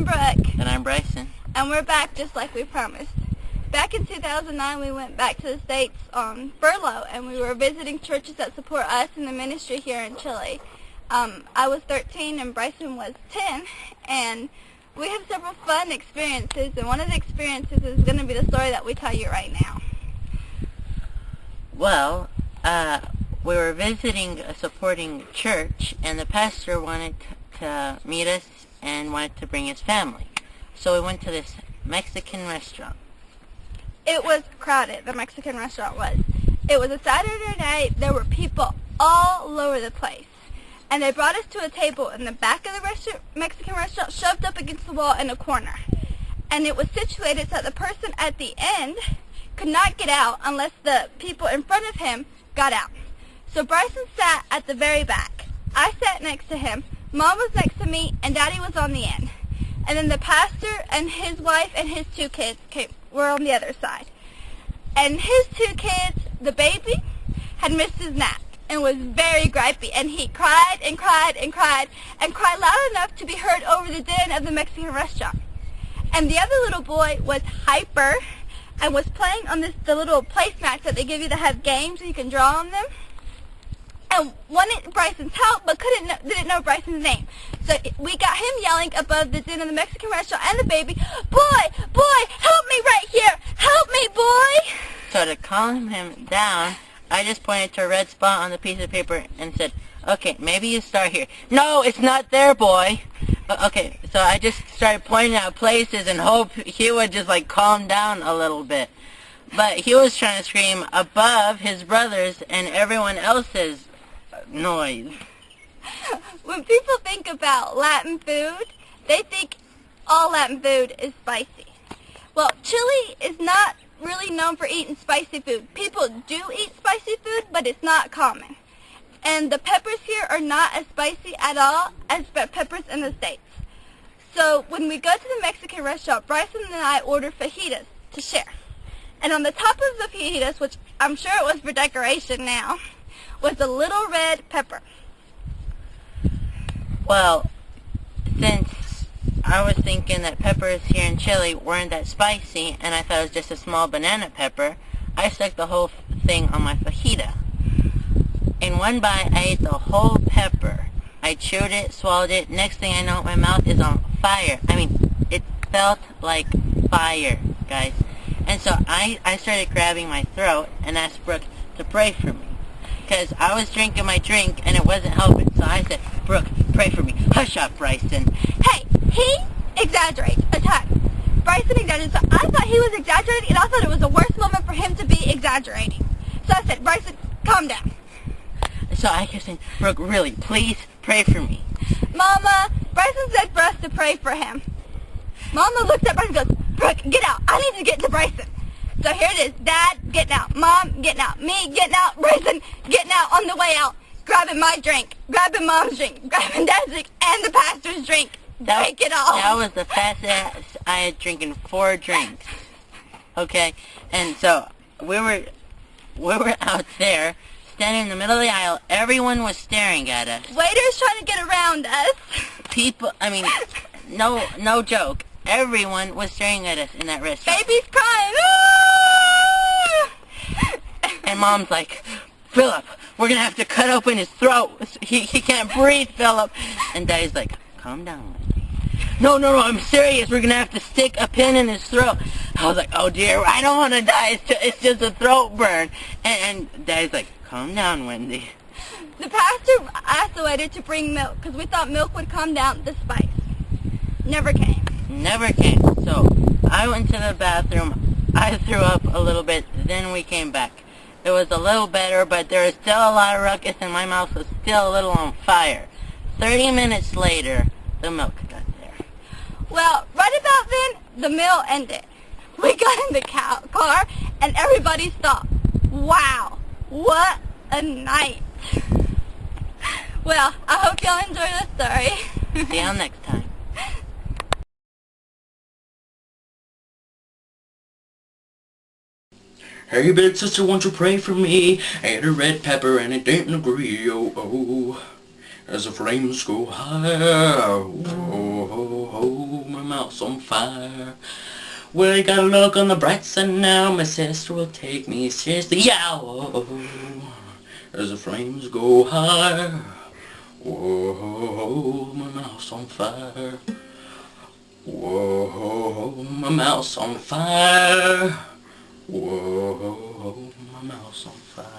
Brooke. And I'm Bryson. And we're back just like we promised. Back in 2009, we went back to the States on furlough, and we were visiting churches that support us in the ministry here in Chile. I was 13 and Bryson was 10, and we have several fun experiences, and one of the experiences is going to be the story that we tell you right now. Well, we were visiting a supporting church, and the pastor wanted to meet us and wanted to bring his family. So we went to this Mexican restaurant. It was crowded, the Mexican restaurant was. It was a Saturday night. There were people all over the place. And they brought us to a table in the back of the Mexican restaurant, shoved up against the wall in a corner. And it was situated so that the person at the end could not get out unless the people in front of him got out. So Bryson sat at the very back. I sat next to him. Mom was next to me, and Daddy was on the end. And then the pastor and his wife and his two kids were on the other side. And his two kids, the baby, had missed his nap and was very gripey. And he cried and cried and cried and cried loud enough to be heard over the din of the Mexican restaurant. And the other little boy was hyper and was playing on the little placemats that they give you that have games and you can draw on them. And wanted Bryson's help, but didn't know Bryson's name. So we got him yelling above the din of the Mexican restaurant and the baby, "Boy, boy, help me right here! Help me, boy!" So to calm him down, I just pointed to a red spot on the piece of paper and said, "Okay, maybe you start here." "No, it's not there, boy." Okay, so I just started pointing out places and hope he would just calm down a little bit. But he was trying to scream above his brothers and everyone else's noise. When people think about Latin food, they think all Latin food is spicy. Well, Chile is not really known for eating spicy food. People do eat spicy food, but it's not common. And the peppers here are not as spicy at all as peppers in the States. So when we go to the Mexican restaurant, Bryson and I order fajitas to share. And on the top of the fajitas, which I'm sure it was for decoration now, was a little red pepper. Well, since I was thinking that peppers here in Chile weren't that spicy, and I thought it was just a small banana pepper, I stuck the whole thing on my fajita. In one bite, I ate the whole pepper. I chewed it, swallowed it. Next thing I know, my mouth is on fire. I mean, it felt like fire, guys. And so I started grabbing my throat and asked Brooke to pray for me. Because I was drinking my drink and it wasn't helping. So I said, "Brooke, pray for me." "Hush up, Bryson." Hey, he exaggerates a ton. Bryson exaggerates. So I thought he was exaggerating, and I thought it was the worst moment for him to be exaggerating. So I said, "Bryson, calm down." So I kept saying, "Brooke, really, please pray for me." Mama, Bryson said for us to pray for him. Mama looked at Bryson and goes, "Brooke, get out. I need to get to Bryson." So here it is. Dad getting out. Mom getting out. Me getting out. Bryson getting out on the way out. Grabbing my drink. Grabbing Mom's drink. Grabbing Dad's drink. And the pastor's drink. Drink it all. That was the fastest I had drinking 4 drinks. Okay? And so we were out there, standing in the middle of the aisle. Everyone was staring at us. Waiters trying to get around us. People, I mean, no joke. Everyone was staring at us in that restaurant. Baby's crying. And Mom's like, "Philip, we're going to have to cut open his throat. He can't breathe, Philip." And Daddy's like, "Calm down, Wendy." No, I'm serious. We're going to have to stick a pin in his throat." I was like, "Oh dear, I don't want to die. It's just a throat burn." And Daddy's like, "Calm down, Wendy." The pastor asked the waiter to bring milk because we thought milk would calm down the spice. Never came. Never came. So I went to the bathroom. I threw up a little bit. Then we came back. It was a little better, but there was still a lot of ruckus and my mouth was still a little on fire. 30 minutes later, the milk got there. Well, right about then, the meal ended. We got in the car and everybody stopped. Wow, what a night. Well, I hope y'all enjoyed the story. See y'all next time. Hey, big sister, won't you pray for me? I ate a red pepper and it didn't agree, oh. as the flames go higher. Whoa, my mouth's on fire. Well, you gotta look on the bright side now, my sister will take me seriously. Yow, as the flames go higher. Whoa, my mouth's on fire. Whoa, my mouth's on fire. Whoa, my mouth's on fire.